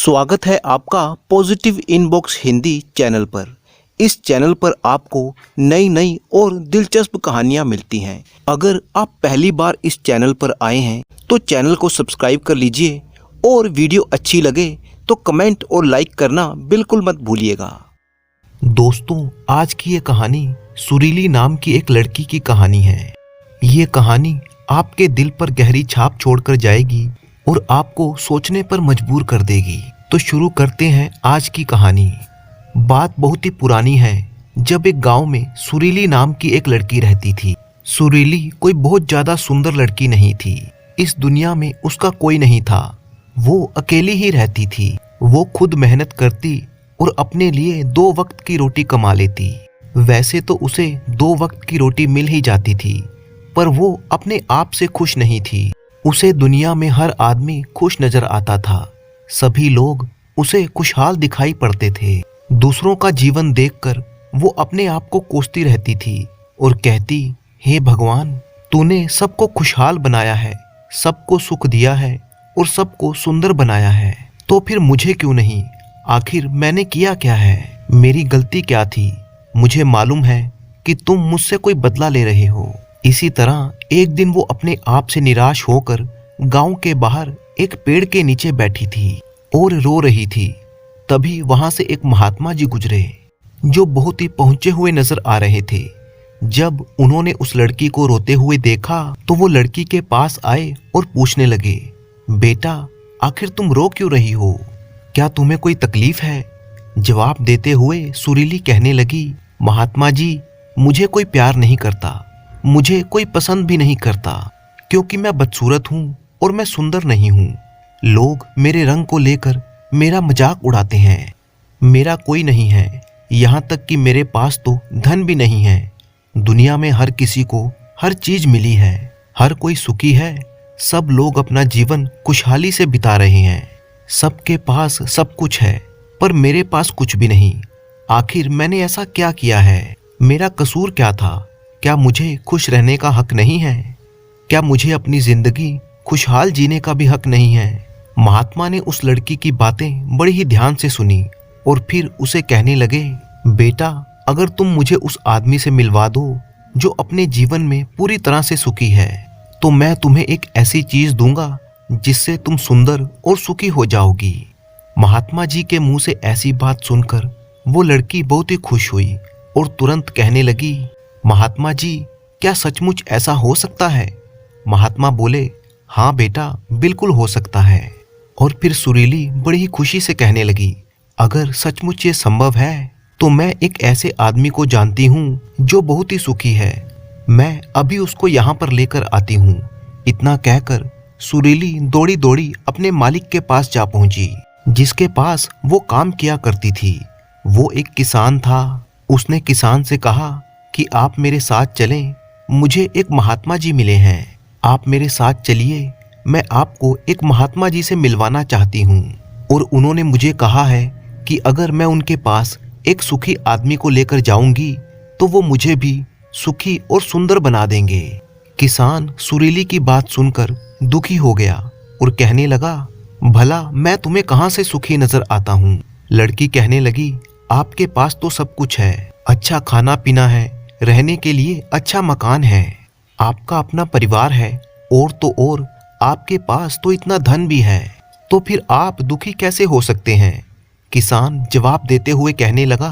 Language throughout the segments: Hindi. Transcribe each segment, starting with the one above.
स्वागत है आपका पॉजिटिव इनबॉक्स हिंदी चैनल पर। इस चैनल पर आपको नई नई और दिलचस्प कहानियाँ मिलती हैं। अगर आप पहली बार इस चैनल पर आए हैं तो चैनल को सब्सक्राइब कर लीजिए और वीडियो अच्छी लगे तो कमेंट और लाइक करना बिल्कुल मत भूलिएगा। दोस्तों, आज की ये कहानी सुरीली नाम की एक लड़की की कहानी है। ये कहानी आपके दिल पर गहरी छाप छोड़कर जाएगी और आपको सोचने पर मजबूर कर देगी। तो शुरू करते हैं आज की कहानी। बात बहुत ही पुरानी है, जब एक गांव में सुरीली नाम की एक लड़की रहती थी। सुरीली कोई बहुत ज्यादा सुंदर लड़की नहीं थी। इस दुनिया में उसका कोई नहीं था। वो अकेली ही रहती थी। वो खुद मेहनत करती और अपने लिए 2 वक्त की रोटी कमा लेती। वैसे तो उसे 2 वक्त की रोटी मिल ही जाती थी, पर वो अपने आप से खुश नहीं थी। उसे दुनिया में हर आदमी खुश नजर आता था। सभी लोग उसे खुशहाल दिखाई पड़ते थे। दूसरों का जीवन देखकर वो अपने आप को कोसती रहती थी और कहती, हे भगवान, तूने सबको खुशहाल बनाया है, सबको सुख दिया है और सबको सुंदर बनाया है, तो फिर मुझे क्यों नहीं? आखिर मैंने किया क्या है? मेरी गलती क्या थी? मुझे मालूम है कि तुम मुझसे कोई बदला ले रहे हो। इसी तरह एक दिन वो अपने आप से निराश होकर गांव के बाहर एक पेड़ के नीचे बैठी थी और रो रही थी। तभी वहां से एक महात्मा जी गुजरे, जो बहुत ही पहुंचे हुए नजर आ रहे थे। जब उन्होंने उस लड़की को रोते हुए देखा तो वो लड़की के पास आए और पूछने लगे, बेटा, आखिर तुम रो क्यों रही हो? क्या तुम्हें कोई तकलीफ है? जवाब देते हुए सुरीली कहने लगी, महात्मा जी, मुझे कोई प्यार नहीं करता, मुझे कोई पसंद भी नहीं करता, क्योंकि मैं बदसूरत हूँ और मैं सुंदर नहीं हूँ। लोग मेरे रंग को लेकर मेरा मजाक उड़ाते हैं। मेरा कोई नहीं है, यहाँ तक कि मेरे पास तो धन भी नहीं है। दुनिया में हर किसी को हर चीज मिली है, हर कोई सुखी है। सब लोग अपना जीवन खुशहाली से बिता रहे हैं। सबके पास सब कुछ है, पर मेरे पास कुछ भी नहीं। आखिर मैंने ऐसा क्या किया है? मेरा कसूर क्या था? क्या मुझे खुश रहने का हक नहीं है? क्या मुझे अपनी जिंदगी खुशहाल जीने का भी हक नहीं है? महात्मा ने उस लड़की की बातें बड़ी ही ध्यान से सुनी और फिर उसे कहने लगे, बेटा, अगर तुम मुझे उस आदमी से मिलवा दो जो अपने जीवन में पूरी तरह से सुखी है, तो मैं तुम्हें एक ऐसी चीज दूंगा जिससे तुम सुंदर और सुखी हो जाओगी। महात्मा जी के मुंह से ऐसी बात सुनकर वो लड़की बहुत ही खुश हुई और तुरंत कहने लगी, महात्मा जी, क्या सचमुच ऐसा हो सकता है? महात्मा बोले, हाँ बेटा, बिल्कुल हो सकता है। और फिर सुरीली बड़ी ही खुशी से कहने लगी, अगर सचमुच ये संभव है तो मैं एक ऐसे आदमी को जानती हूँ जो बहुत ही सुखी है। मैं अभी उसको यहाँ पर लेकर आती हूँ। इतना कहकर सुरीली दौड़ी दौड़ी अपने मालिक के पास जा पहुंची, जिसके पास वो काम किया करती थी। वो एक किसान था। उसने किसान से कहा कि आप मेरे साथ चलें, मुझे एक महात्मा जी मिले हैं, आप मेरे साथ चलिए, मैं आपको एक महात्मा जी से मिलवाना चाहती हूँ। और उन्होंने मुझे कहा है कि अगर मैं उनके पास एक सुखी आदमी को लेकर जाऊंगी तो वो मुझे भी सुखी और सुंदर बना देंगे। किसान सुरीली की बात सुनकर दुखी हो गया और कहने लगा, भला मैं तुम्हें कहाँ से सुखी नजर आता हूँ? लड़की कहने लगी, आपके पास तो सब कुछ है, अच्छा खाना पीना है, रहने के लिए अच्छा मकान है, आपका अपना परिवार है, और तो और आपके पास तो इतना धन भी है, तो फिर आप दुखी कैसे हो सकते हैं? किसान जवाब देते हुए कहने लगा,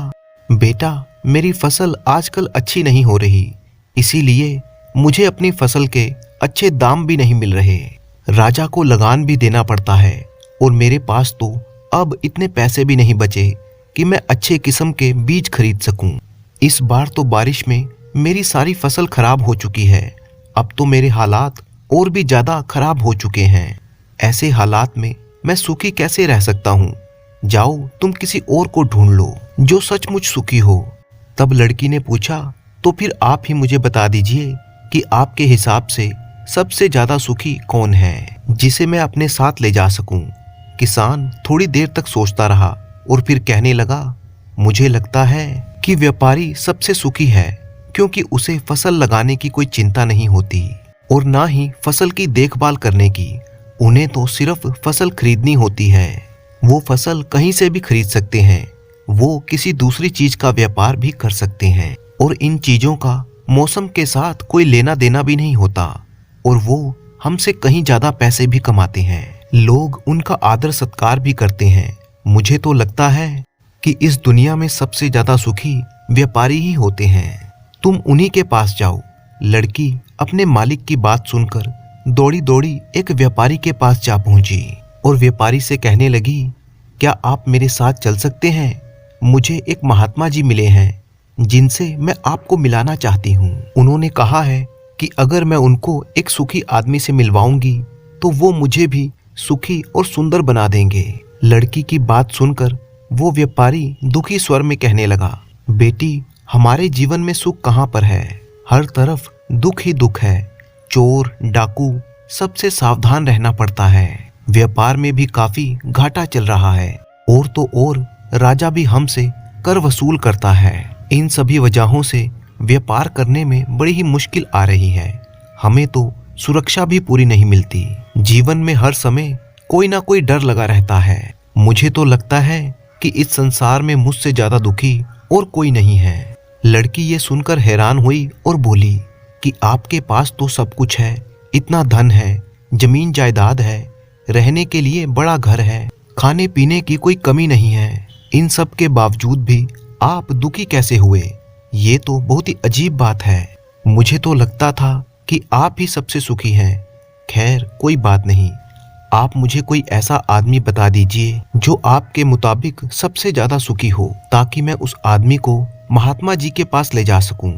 बेटा, मेरी फसल आजकल अच्छी नहीं हो रही, इसीलिए मुझे अपनी फसल के अच्छे दाम भी नहीं मिल रहे। राजा को लगान भी देना पड़ता है और मेरे पास तो अब इतने पैसे भी नहीं बचे कि मैं अच्छे किस्म के बीज खरीद सकूं। इस बार तो बारिश में मेरी सारी फसल खराब हो चुकी है। अब तो मेरे हालात और भी ज्यादा खराब हो चुके हैं। ऐसे हालात में मैं सुखी कैसे रह सकता हूँ? जाओ, तुम किसी और को ढूंढ लो जो सचमुच सुखी हो। तब लड़की ने पूछा, तो फिर आप ही मुझे बता दीजिए कि आपके हिसाब से सबसे ज्यादा सुखी कौन है, जिसे मैं अपने साथ ले जा सकूं। किसान थोड़ी देर तक सोचता रहा और फिर कहने लगा, मुझे लगता है कि व्यापारी सबसे सुखी है, क्योंकि उसे फसल लगाने की कोई चिंता नहीं होती और ना ही फसल की देखभाल करने की। उन्हें तो सिर्फ फसल खरीदनी होती है। वो फसल कहीं से भी खरीद सकते हैं, वो किसी दूसरी चीज का व्यापार भी कर सकते हैं और इन चीजों का मौसम के साथ कोई लेना देना भी नहीं होता और वो हमसे कहीं ज्यादा पैसे भी कमाते हैं। लोग उनका आदर सत्कार भी करते हैं। मुझे तो लगता है कि इस दुनिया में सबसे ज्यादा सुखी व्यापारी ही होते हैं। तुम उन्हीं के पास जाओ। लड़की अपने मालिक की बात सुनकर दौड़ी दौड़ी एक व्यापारी के पास जा पहुंची और व्यापारी से कहने लगी, क्या आप मेरे साथ चल सकते हैं? मुझे एक महात्मा जी मिले हैं जिनसे मैं आपको मिलाना चाहती हूँ। उन्होंने कहा है कि अगर मैं उनको एक सुखी आदमी से मिलवाऊंगी तो वो मुझे भी सुखी और सुंदर बना देंगे। लड़की की बात सुनकर वो व्यापारी दुखी स्वर में कहने लगा, बेटी, हमारे जीवन में सुख कहाँ पर है? हर तरफ दुख ही दुख है। चोर, डाकू, सबसे सावधान रहना पड़ता है। व्यापार में भी काफी घाटा चल रहा है और तो और राजा भी हमसे कर वसूल करता है। इन सभी वजहों से व्यापार करने में बड़ी ही मुश्किल आ रही है। हमें तो सुरक्षा भी पूरी नहीं मिलती। जीवन में हर समय कोई ना कोई डर लगा रहता है। मुझे तो लगता है कि इस संसार में मुझसे ज्यादा दुखी और कोई नहीं है। लड़की ये सुनकर हैरान हुई और बोली कि आपके पास तो सब कुछ है, इतना धन है, जमीन जायदाद है, रहने के लिए बड़ा घर है, खाने पीने की कोई कमी नहीं है। इन सब के बावजूद भी आप दुखी कैसे हुए? ये तो बहुत ही अजीब बात है। मुझे तो लगता था कि आप ही सबसे सुखी हैं। खैर, कोई बात नहीं। आप मुझे कोई ऐसा आदमी बता दीजिए जो आपके मुताबिक सबसे ज्यादा सुखी हो, ताकि मैं उस आदमी को महात्मा जी के पास ले जा सकूं।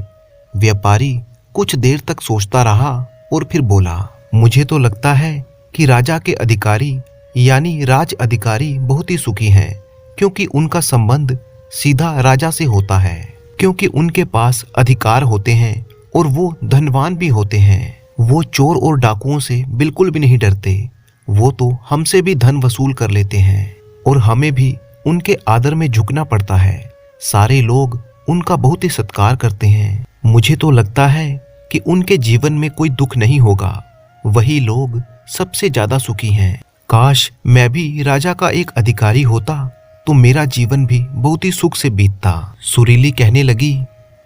व्यापारी कुछ देर तक सोचता रहा और फिर बोला, मुझे तो लगता है कि राजा के अधिकारी यानी राज अधिकारी बहुत ही सुखी हैं, क्योंकि उनका संबंध सीधा राजा से होता है, क्योंकि उनके पास अधिकार होते हैं और वो धनवान भी होते हैं। वो चोर और डाकुओं से बिल्कुल भी नहीं डरते। वो तो हमसे भी धन वसूल कर लेते हैं और हमें भी उनके आदर में झुकना पड़ता है। सारे लोग उनका बहुत ही सत्कार करते हैं। मुझे तो लगता है कि उनके जीवन में कोई दुख नहीं होगा। वही लोग सबसे ज्यादा सुखी हैं। काश मैं भी राजा का एक अधिकारी होता तो मेरा जीवन भी बहुत ही सुख से बीतता। सुरीली कहने लगी,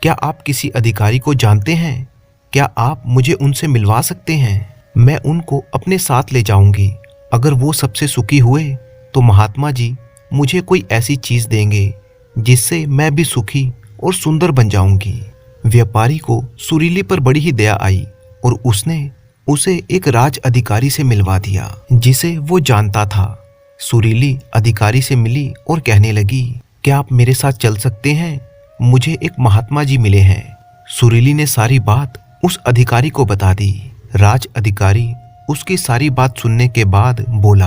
क्या आप किसी अधिकारी को जानते हैं? क्या आप मुझे उनसे मिलवा सकते हैं? मैं उनको अपने साथ ले जाऊंगी। अगर वो सबसे सुखी हुए तो महात्मा जी मुझे कोई ऐसी चीज देंगे जिससे मैं भी सुखी और सुंदर बन जाऊंगी। व्यापारी को सुरीली पर बड़ी ही दया आई और उसने उसे एक राज अधिकारी से मिलवा दिया जिसे वो जानता था। सुरीली अधिकारी से मिली और कहने लगी, क्या आप मेरे साथ चल सकते हैं? मुझे एक महात्मा जी मिले हैं। सुरीली ने सारी बात उस अधिकारी को बता दी। राज अधिकारी उसकी सारी बात सुनने के बाद बोला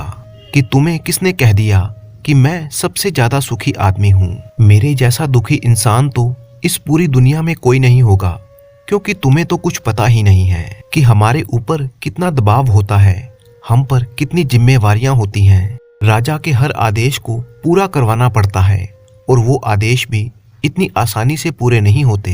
कि तुम्हें किसने कह दिया कि मैं सबसे ज्यादा सुखी आदमी हूँ? मेरे जैसा दुखी इंसान तो इस पूरी दुनिया में कोई नहीं होगा, क्योंकि तुम्हें तो कुछ पता ही नहीं है कि हमारे ऊपर कितना दबाव होता है, हम पर कितनी जिम्मेवारियां होती हैं। राजा के हर आदेश को पूरा करवाना पड़ता है और वो आदेश भी इतनी आसानी से पूरे नहीं होते।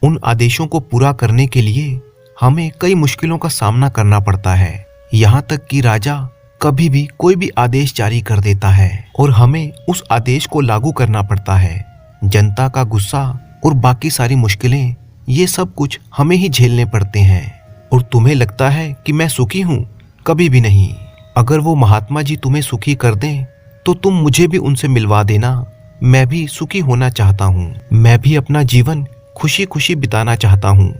उन आदेशों को पूरा करने के लिए हमें कई मुश्किलों का सामना करना पड़ता है। यहाँ तक कि राजा कभी भी कोई भी आदेश जारी कर देता है और हमें उस आदेश को लागू करना पड़ता है। जनता का गुस्सा और बाकी सारी मुश्किलें, ये सब कुछ हमें ही झेलने पड़ते हैं। और तुम्हें लगता है कि मैं सुखी हूँ? कभी भी नहीं। अगर वो महात्मा जी तुम्हें सुखी कर दें तो तुम मुझे भी उनसे मिलवा देना। मैं भी सुखी होना चाहता हूँ। मैं भी अपना जीवन खुशी खुशी बिताना चाहता हूँ।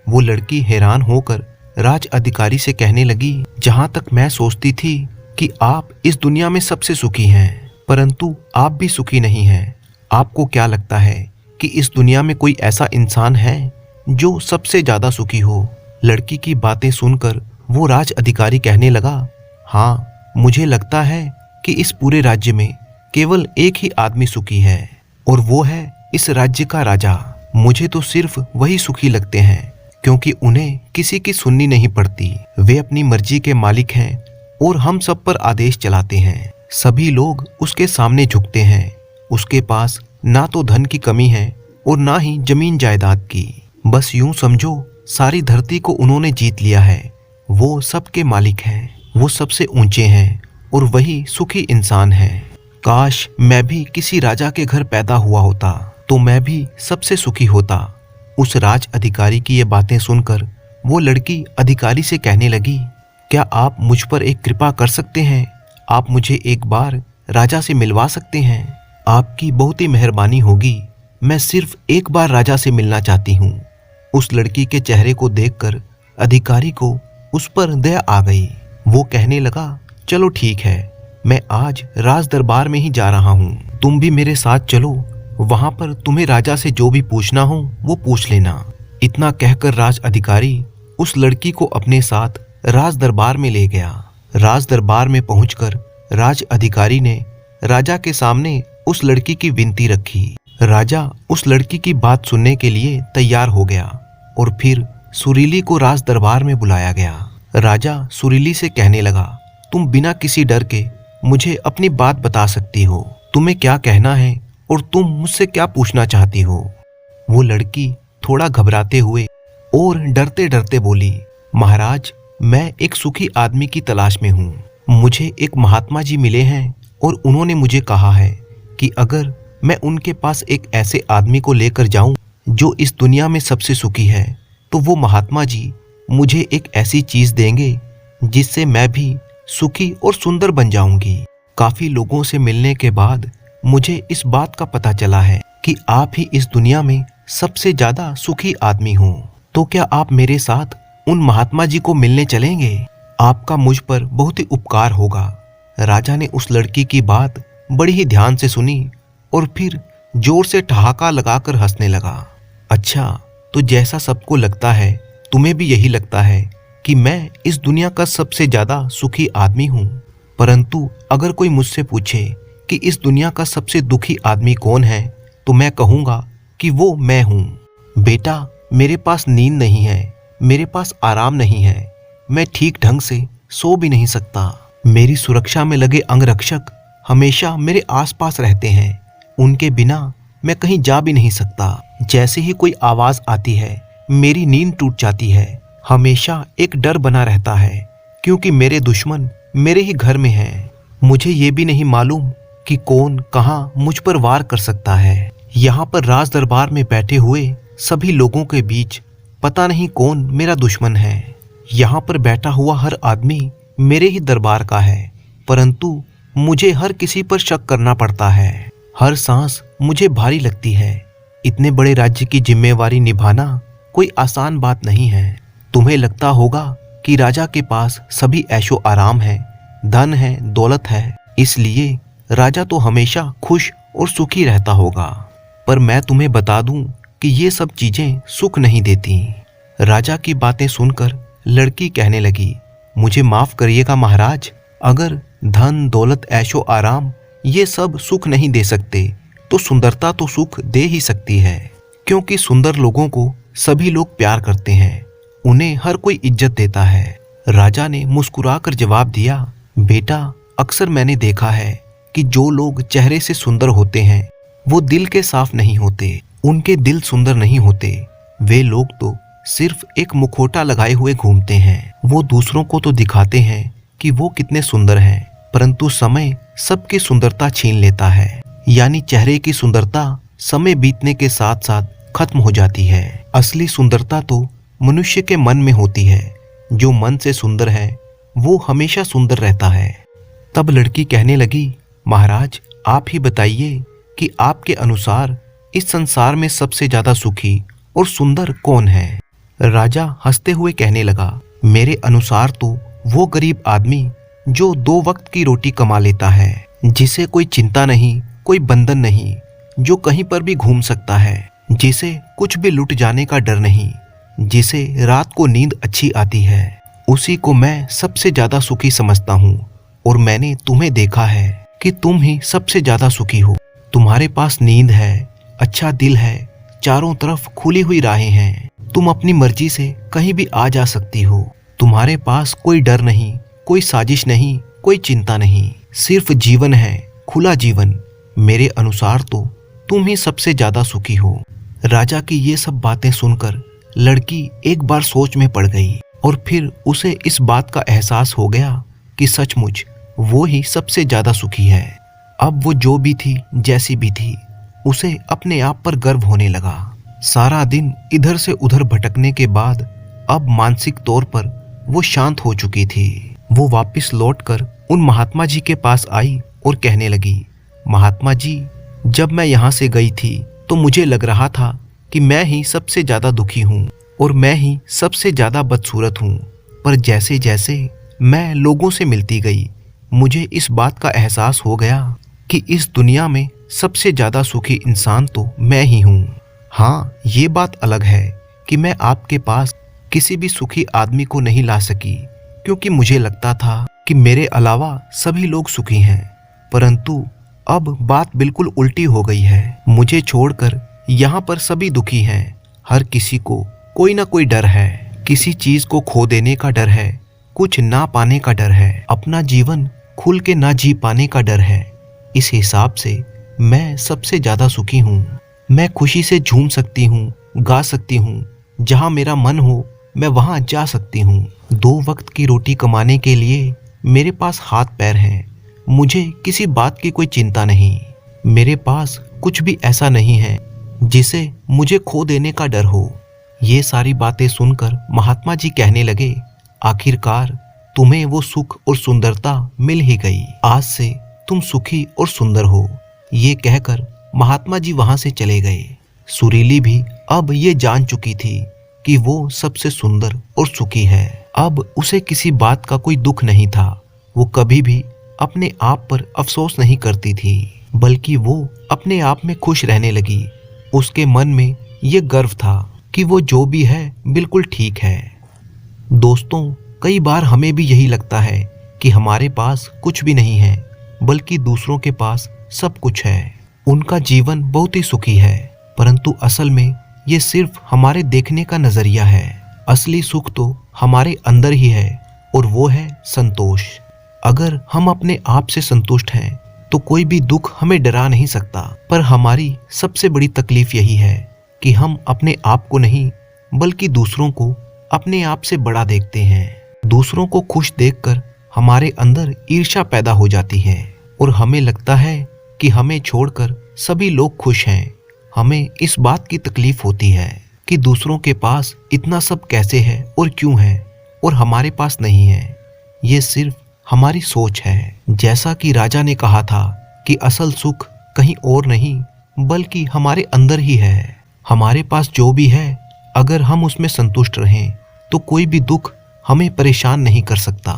वो लड़की हैरान होकर राज अधिकारी से कहने लगी, जहाँ तक मैं सोचती थी कि आप इस दुनिया में सबसे सुखी हैं, परंतु आप भी सुखी नहीं हैं। आपको क्या लगता है कि इस दुनिया में कोई ऐसा इंसान है जो सबसे ज्यादा सुखी हो? लड़की की बातें सुनकर वो राज अधिकारी कहने लगा, हाँ, मुझे लगता है कि इस पूरे राज्य में केवल एक ही आदमी सुखी है और वो है इस राज्य का राजा। मुझे तो सिर्फ वही सुखी लगते हैं, क्योंकि उन्हें किसी की सुननी नहीं पड़ती। वे अपनी मर्जी के मालिक हैं और हम सब पर आदेश चलाते हैं। सभी लोग उसके सामने झुकते हैं। उसके पास ना तो धन की कमी है और ना ही जमीन जायदाद की। बस यूं समझो, सारी धरती को उन्होंने जीत लिया है। वो सबके मालिक हैं, वो सबसे ऊंचे हैं और वही सुखी इंसान है। काश मैं भी किसी राजा के घर पैदा हुआ होता तो मैं भी सबसे सुखी होता। उस राज अधिकारी की ये बातें सुनकर वो लड़की अधिकारी से कहने लगी, क्या आप मुझ पर एक कृपा कर सकते हैं? आप मुझे एक बार राजा से मिलवा सकते हैं? आपकी बहुत ही मेहरबानी होगी। मैं सिर्फ एक बार राजा से मिलना चाहती हूँ। उस लड़की के चेहरे को देखकर अधिकारी को उस पर दया आ गई। वो कहने लगा, चलो ठीक है, मैं आज राज दरबार में ही जा रहा हूँ, तुम भी मेरे साथ चलो। वहां पर तुम्हें राजा से जो भी पूछना हो वो पूछ लेना। इतना कहकर राज अधिकारी उस लड़की को अपने साथ राज दरबार में ले गया। राज दरबार में पहुंचकर राज अधिकारी ने राजा के सामने उस लड़की की विनती रखी। राजा उस लड़की की बात सुनने के लिए तैयार हो गया और फिर सुरीली को राज दरबार में बुलाया गया। राजा सुरीली से कहने लगा, तुम बिना किसी डर के मुझे अपनी बात बता सकती हो। तुम्हें क्या कहना है और तुम मुझसे क्या पूछना चाहती हो? वो लड़की थोड़ा घबराते हुए और डरते डरते बोली, महाराज, मैं एक सुखी आदमी की तलाश में हूँ। मुझे एक महात्मा जी मिले हैं और उन्होंने मुझे कहा है कि अगर मैं उनके पास एक ऐसे आदमी को लेकर जाऊं जो इस दुनिया में सबसे सुखी है, तो वो महात्मा जी मुझे एक ऐसी चीज देंगे जिससे मैं भी सुखी और सुंदर बन जाऊंगी। काफी लोगों से मिलने के बाद मुझे इस बात का पता चला है कि आप ही इस दुनिया में सबसे ज्यादा सुखी आदमी हो। तो क्या आप मेरे साथ उन महात्मा जी को मिलने चलेंगे? आपका मुझ पर बहुत ही उपकार होगा। राजा ने उस लड़की की बात बड़ी ही ध्यान से सुनी और फिर जोर से ठहाका लगाकर हंसने लगा। अच्छा, तो जैसा सबको लगता है, तुम्हें भी यही लगता है कि मैं इस दुनिया का सबसे ज्यादा सुखी आदमी हूँ। परंतु अगर कोई मुझसे पूछे कि इस दुनिया का सबसे दुखी आदमी कौन है, तो मैं कहूँगा कि वो मैं हूँ। बेटा, मेरे पास नींद नहीं है, मेरे पास आराम नहीं है, मैं ठीक ढंग से सो भी नहीं सकता। मेरी सुरक्षा में लगे अंगरक्षक हमेशा मेरे आसपास रहते हैं, उनके बिना मैं कहीं जा भी नहीं सकता। जैसे ही कोई आवाज आती है, मेरी नींद टूट जाती है। हमेशा एक डर बना रहता है क्योंकि मेरे दुश्मन मेरे ही घर में हैं। मुझे ये भी नहीं मालूम कि कौन कहाँ मुझ पर वार कर सकता है। यहाँ पर राज दरबार में बैठे हुए सभी लोगों के बीच पता नहीं कौन मेरा दुश्मन है। यहाँ पर बैठा हुआ हर आदमी मेरे ही दरबार का है, परंतु मुझे हर किसी पर शक करना पड़ता है। हर सांस मुझे भारी लगती है। इतने बड़े राज्य की जिम्मेवारी निभाना कोई आसान बात नहीं है। तुम्हें लगता होगा कि राजा के पास सभी ऐशो आराम है, धन है, दौलत है, इसलिए राजा तो हमेशा खुश और सुखी रहता होगा। पर मैं तुम्हें बता दूं कि ये सब चीजें सुख नहीं देती। राजा की बातें सुनकर लड़की कहने लगी, मुझे माफ करिएगा महाराज, अगर धन, दौलत, ऐशो आराम ये सब सुख नहीं दे सकते तो सुंदरता तो सुख दे ही सकती है, क्योंकि सुंदर लोगों को सभी लोग प्यार करते हैं, उन्हें हर कोई इज्जत देता है। राजा ने मुस्कुराकर जवाब दिया, बेटा, अक्सर मैंने देखा है कि जो लोग चेहरे से सुंदर होते हैं वो दिल के साफ नहीं होते, उनके दिल सुंदर नहीं होते। वे लोग तो सिर्फ एक मुखौटा लगाए हुए घूमते हैं। वो दूसरों को तो दिखाते हैं कि वो कितने सुंदर हैं, परंतु समय सबकी सुंदरता छीन लेता है। यानी चेहरे की सुंदरता समय बीतने के साथ साथ खत्म हो जाती है। असली सुंदरता तो मनुष्य के मन में होती है। जो मन से सुंदर है वो हमेशा सुंदर रहता है। तब लड़की कहने लगी, महाराज, आप ही बताइए कि आपके अनुसार इस संसार में सबसे ज्यादा सुखी और सुंदर कौन है? राजा हंसते हुए कहने लगा, मेरे अनुसार तो वो गरीब आदमी जो 2 वक्त की रोटी कमा लेता है, जिसे कोई चिंता नहीं, कोई बंधन नहीं, जो कहीं पर भी घूम सकता है, जिसे कुछ भी लुट जाने का डर नहीं, जिसे रात को नींद अच्छी आती है, उसी को मैं सबसे ज्यादा सुखी समझता हूँ। और मैंने तुम्हें देखा है कि तुम ही सबसे ज्यादा सुखी हो। तुम्हारे पास नींद है, अच्छा दिल है, चारों तरफ खुली हुई राहें हैं, तुम अपनी मर्जी से कहीं भी आ जा सकती हो। तुम्हारे पास कोई डर नहीं, कोई साजिश नहीं, कोई चिंता नहीं, सिर्फ जीवन है, खुला जीवन। मेरे अनुसार तो तुम ही सबसे ज्यादा सुखी हो। राजा की ये सब बातें सुनकर लड़की एक बार सोच में पड़ गई और फिर उसे इस बात का एहसास हो गया कि सचमुच वो ही सबसे ज्यादा सुखी है। अब वो जो भी थी, जैसी भी थी, उसे अपने आप पर गर्व होने लगा। सारा दिन इधर से उधर भटकने के बाद अब मानसिक तौर पर वो शांत हो चुकी थी। वो वापस लौटकर उन महात्मा जी के पास आई और कहने लगी, महात्मा जी, जब मैं यहाँ से गई थी तो मुझे लग रहा था कि मैं ही सबसे ज्यादा दुखी हूँ और मैं ही सबसे ज्यादा बदसूरत हूँ। पर जैसे जैसे मैं लोगों से मिलती गई, मुझे इस बात का एहसास हो गया कि इस दुनिया में सबसे ज्यादा सुखी इंसान तो मैं ही हूँ। हाँ, ये बात अलग है कि मैं आपके पास किसी भी सुखी आदमी को नहीं ला सकी, क्योंकि मुझे लगता था कि मेरे अलावा सभी लोग सुखी हैं। परंतु अब बात बिल्कुल उल्टी हो गई है। मुझे छोड़कर यहाँ पर सभी दुखी हैं। हर किसी को कोई ना कोई डर है। किसी चीज को खो देने का डर है, कुछ ना पाने का डर है, अपना जीवन खुल के ना जी पाने का डर है। इस हिसाब से मैं सबसे ज्यादा सुखी हूँ। मैं खुशी से झूम सकती हूँ, गा सकती हूँ, जहाँ मेरा मन हो मैं वहाँ जा सकती हूँ। 2 वक्त की रोटी कमाने के लिए मेरे पास हाथ पैर हैं। मुझे किसी बात की कोई चिंता नहीं। मेरे पास कुछ भी ऐसा नहीं है जिसे मुझे खो देने का डर हो। ये सारी बातें सुनकर महात्मा जी कहने लगे, आखिरकार तुम्हें वो सुख और सुंदरता मिल ही गई। आज से तुम सुखी और सुंदर हो। ये कहकर महात्मा जी वहां से चले गए। सुरीली भी अब ये जान चुकी थी कि वो सबसे सुंदर और सुखी है। अब उसे किसी बात का कोई दुख नहीं था। वो कभी भी अपने आप पर अफसोस नहीं करती थी, बल्कि वो अपने आप में खुश रहने लगी। उसके मन में ये गर्व था कि वो जो भी है बिल्कुल ठीक है। दोस्तों, कई बार हमें भी यही लगता है कि हमारे पास कुछ भी नहीं है, बल्कि दूसरों के पास सब कुछ है। उनका जीवन बहुत ही सुखी है, परंतु असल में ये सिर्फ हमारे देखने का नजरिया है। असली सुख तो हमारे अंदर ही है, और वो है संतोष। अगर हम अपने आप से संतुष्ट हैं तो कोई भी दुख हमें डरा नहीं सकता। पर हमारी सबसे बड़ी तकलीफ यही है कि हम अपने आप को नहीं, बल्कि दूसरों को अपने आप से बड़ा देखते हैं। दूसरों को खुश देखकर हमारे अंदर ईर्ष्या पैदा हो जाती है और हमें लगता है कि हमें छोड़कर सभी लोग खुश हैं। हमें इस बात की तकलीफ होती है कि दूसरों के पास इतना सब कैसे है और क्यों है, और हमारे पास नहीं है। ये सिर्फ हमारी सोच है। जैसा कि राजा ने कहा था कि असल सुख कहीं और नहीं, बल्कि हमारे अंदर ही है। हमारे पास जो भी है, अगर हम उसमें संतुष्ट रहें तो कोई भी दुख हमें परेशान नहीं कर सकता।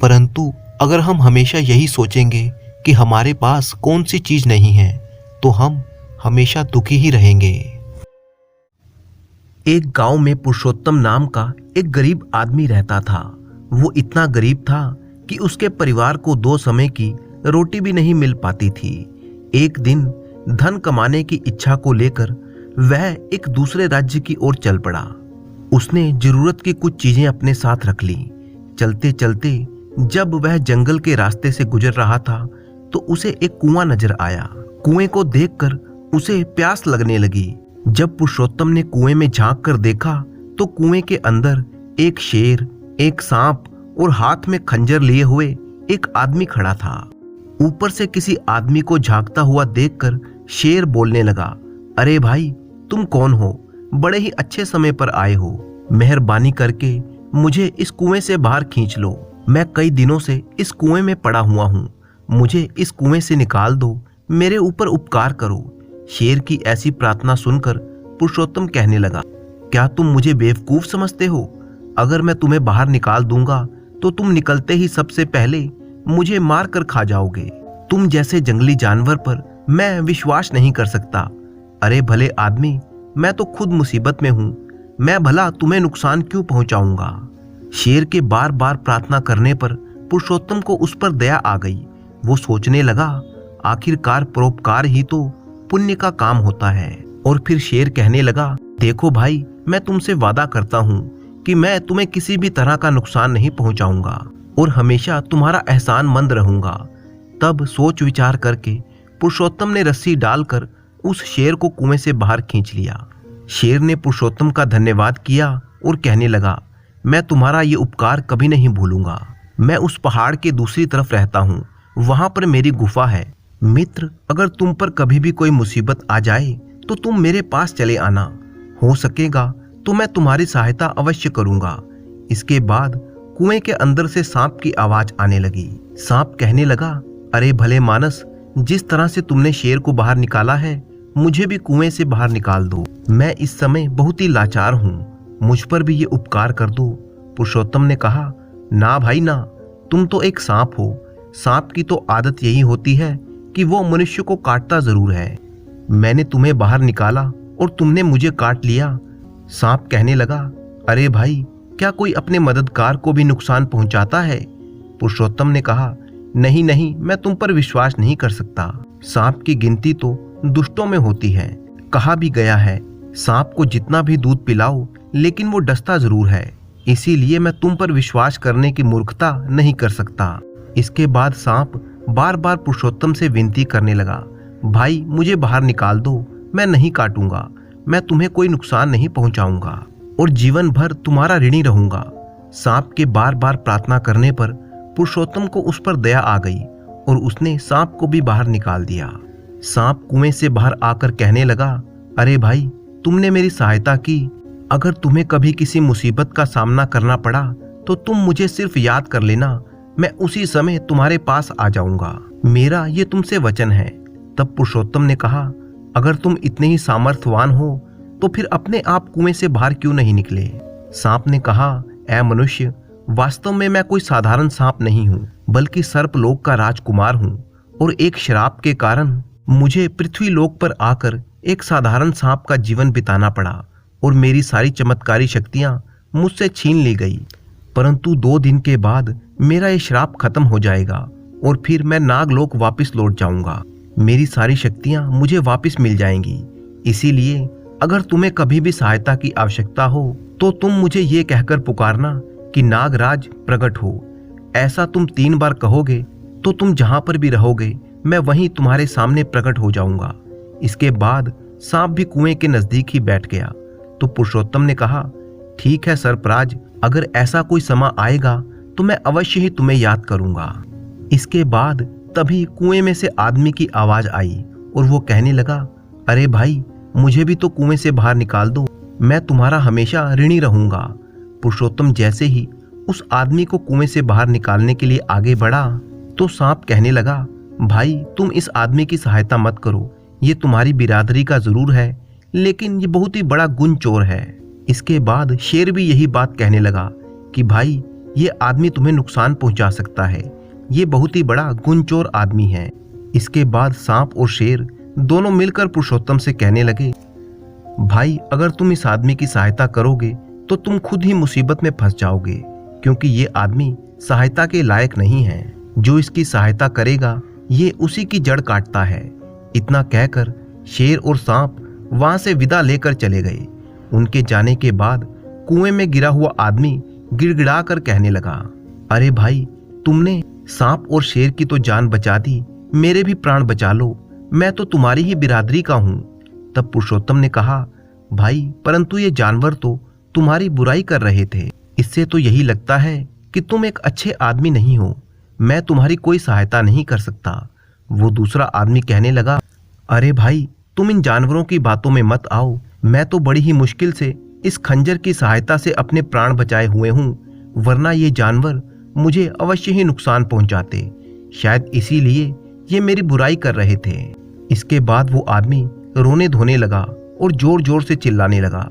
परंतु अगर हम हमेशा यही सोचेंगे कि हमारे पास कौन सी चीज नहीं है, तो हम हमेशा दुखी ही रहेंगे। एक गांव में पुरुषोत्तम नाम का एक गरीब आदमी रहता था। वो इतना गरीब था कि उसके परिवार को 2 समय की रोटी भी नहीं मिल पाती थी। एक दिन धन कमाने की इच्छा को लेकर वह एक दूसरे राज्य की ओर चल पड़ा। उसने जरूरत की कुछ चीजें अपने साथ रख ली। चलते चलते जब वह जंगल के रास्ते से गुजर रहा था तो उसे एक कुआं नजर आया। कुएं को देखकर उसे प्यास लगने लगी। जब पुरुषोत्तम ने कुएं में झांक कर देखा तो कुएं के अंदर एक शेर, एक सांप और हाथ में खंजर लिए हुए एक आदमी खड़ा था। ऊपर से किसी आदमी को झांकता हुआ देखकर शेर बोलने लगा, अरे भाई, तुम कौन हो? बड़े ही अच्छे समय पर आए हो। मेहरबानी करके मुझे इस कुएं से बाहर खींच लो। मैं कई दिनों से इस कुएं में पड़ा हुआ हूँ। मुझे इस कुएं से निकाल दो। मेरे ऊपर उपकार करो। शेर की ऐसी प्रार्थना सुनकर पुरुषोत्तम कहने लगा, क्या तुम मुझे बेवकूफ समझते हो? अगर मैं तुम्हें बाहर निकाल दूंगा तो तुम निकलते ही सबसे पहले मुझे मार कर खा जाओगे। तुम जैसे जंगली जानवर पर मैं विश्वास नहीं कर सकता। अरे भले आदमी, मैं तो खुद मुसीबत में हूँ। मैं भला तुम्हें नुकसान क्यों पहुंचाऊंगा? शेर के बार बार प्रार्थना करने पर पुरुषोत्तम को उस पर दया आ गई। वो सोचने लगा, आखिरकार परोपकार ही तो पुण्य का काम होता है। और फिर शेर कहने लगा, देखो भाई, मैं तुमसे वादा करता हूँ कि मैं तुम्हें किसी भी तरह का नुकसान नहीं पहुंचाऊंगा और हमेशा तुम्हारा एहसानमंद रहूंगा। तब सोच विचार करके पुरुषोत्तम ने रस्सी डालकर उस शेर को कुएं से बाहर खींच लिया। शेर ने पुरुषोत्तम का धन्यवाद किया और कहने लगा, मैं तुम्हारा ये उपकार कभी नहीं भूलूंगा। मैं उस पहाड़ के दूसरी तरफ रहता हूँ। वहां पर मेरी गुफा है। मित्र, अगर तुम पर कभी भी कोई मुसीबत आ जाए तो तुम मेरे पास चले आना। हो सकेगा तो मैं तुम्हारी सहायता अवश्य करूंगा। इसके बाद कुएं के अंदर से सांप की आवाज आने लगी। सांप कहने लगा, अरे भले मानस, जिस तरह से तुमने शेर को बाहर निकाला है, मुझे भी कुएं से बाहर निकाल दो। मैं इस समय बहुत ही लाचार हूँ, मुझ पर भी ये उपकार कर दो। पुरुषोत्तम ने कहा, ना भाई ना, तुम तो एक सांप हो। सांप की तो आदत यही होती है कि वो मनुष्य को काटता जरूर है। मैंने तुम्हें बाहर निकाला और तुमने मुझे काट लिया। सांप कहने लगा, अरे भाई, क्या कोई अपने मददगार को भी नुकसान पहुंचाता है? पुरुषोत्तम ने कहा, नहीं नहीं, मैं तुम पर विश्वास नहीं कर सकता। सांप की गिनती तो दुष्टों में होती है। कहा भी गया है, सांप को जितना भी दूध पिलाओ लेकिन वो डसता जरूर है। इसीलिए मैं तुम पर विश्वास करने की मूर्खता नहीं कर सकता। इसके बाद सांप बार बार पुरुषोत्तम से विनती करने लगा, भाई मुझे बाहर निकाल दो, मैं नहीं काटूंगा, मैं तुम्हें कोई नुकसान नहीं पहुंचाऊंगा और जीवन भर तुम्हारा ऋणी रहूंगा। सांप के बार बार प्रार्थना करने पर पुरुषोत्तम को उस पर दया आ गई और उसने सांप को भी बाहर निकाल दिया। सांप कुएं से बाहर आकर कहने लगा, अरे भाई, तुमने मेरी सहायता की। अगर तुम्हें कभी किसी मुसीबत का सामना करना पड़ा तो तुम मुझे सिर्फ याद कर लेना, मैं उसी समय तुम्हारे पास आ जाऊंगा। मेरा ये तुमसे वचन है। तब पुरुषोत्तम ने कहा, अगर तुम इतने ही सामर्थ्यवान हो तो फिर अपने आप कुएं से बाहर क्यों नहीं निकले? सांप ने कहा, ऐ मनुष्य, वास्तव में मैं कोई साधारण सांप नहीं हूँ, बल्कि सर्पलोक का राजकुमार हूँ और एक श्राप के कारण मुझे पृथ्वी लोक पर आकर एक साधारण सांप का जीवन बिताना पड़ा और मेरी सारी चमत्कारी शक्तियां मुझसे छीन ली गई। परंतु 2 दिन के बाद मेरा ये श्राप खत्म हो जाएगा और फिर मैं नागलोक वापस लौट जाऊंगा। मेरी सारी शक्तियां मुझे वापस मिल जाएंगी। इसीलिए अगर तुम्हें कभी भी सहायता की आवश्यकता हो तो तुम मुझे ये कहकर पुकारना कि नागराज प्रकट हो। ऐसा तुम 3 बार कहोगे तो तुम जहां पर भी रहोगे मैं वहीं तुम्हारे सामने प्रकट हो जाऊंगा। इसके बाद सांप भी कुएं के नजदीक ही बैठ गया। तो पुरुषोत्तम ने कहा, ठीक है सर्पराज, अगर ऐसा कोई समय आएगा तो मैं अवश्य ही तुम्हें याद करूंगा। इसके बाद तभी कुएं में से आदमी की आवाज आई और वो कहने लगा, अरे भाई, मुझे भी तो कुएं से बाहर निकाल दो, मैं तुम्हारा हमेशा ऋणी रहूंगा। पुरुषोत्तम जैसे ही उस आदमी को कुएं से बाहर निकालने के लिए आगे बढ़ा तो सांप कहने लगा, भाई तुम इस आदमी की सहायता मत करो, ये तुम्हारी बिरादरी का जरूर है लेकिन ये बहुत ही बड़ा गुण चोर है। इसके बाद शेर भी यही बात कहने लगा कि भाई, ये आदमी तुम्हें नुकसान पहुंचा सकता है, ये बहुत ही बड़ा गुण चोर आदमी है। इसके बाद सांप और शेर दोनों मिलकर पुरुषोत्तम से कहने लगे, भाई अगर तुम इस आदमी की सहायता करोगे तो तुम खुद ही मुसीबत में फंस जाओगे, क्योंकि ये आदमी सहायता के लायक नहीं है। जो इसकी सहायता करेगा ये उसी की जड़ काटता है। इतना कहकर शेर और सांप वहां से विदा लेकर चले गए। उनके जाने के बाद कुएं में गिरा हुआ आदमी गिड़गिड़ा कर कहने लगा, अरे भाई, तुमने सांप और शेर की तो जान बचा दी, मेरे भी प्राण बचा लो, मैं तो तुम्हारी ही बिरादरी का हूं। तब पुरुषोत्तम ने कहा, भाई, परंतु ये जानवर तो तुम्हारी बुराई कर रहे थे, इससे तो यही लगता है कि तुम एक अच्छे आदमी नहीं हो, मैं तुम्हारी कोई सहायता नहीं कर सकता। वो दूसरा आदमी कहने लगा, अरे भाई, तुम इन जानवरों की बातों में मत आओ, मैं तो बड़ी ही मुश्किल से इस खंजर की सहायता से अपने प्राण बचाए हुए हूँ, वरना ये जानवर मुझे अवश्य ही नुकसान पहुंचाते, शायद इसीलिए ये मेरी बुराई कर रहे थे। इसके बाद वो आदमी रोने धोने लगा और जोर जोर से चिल्लाने लगा।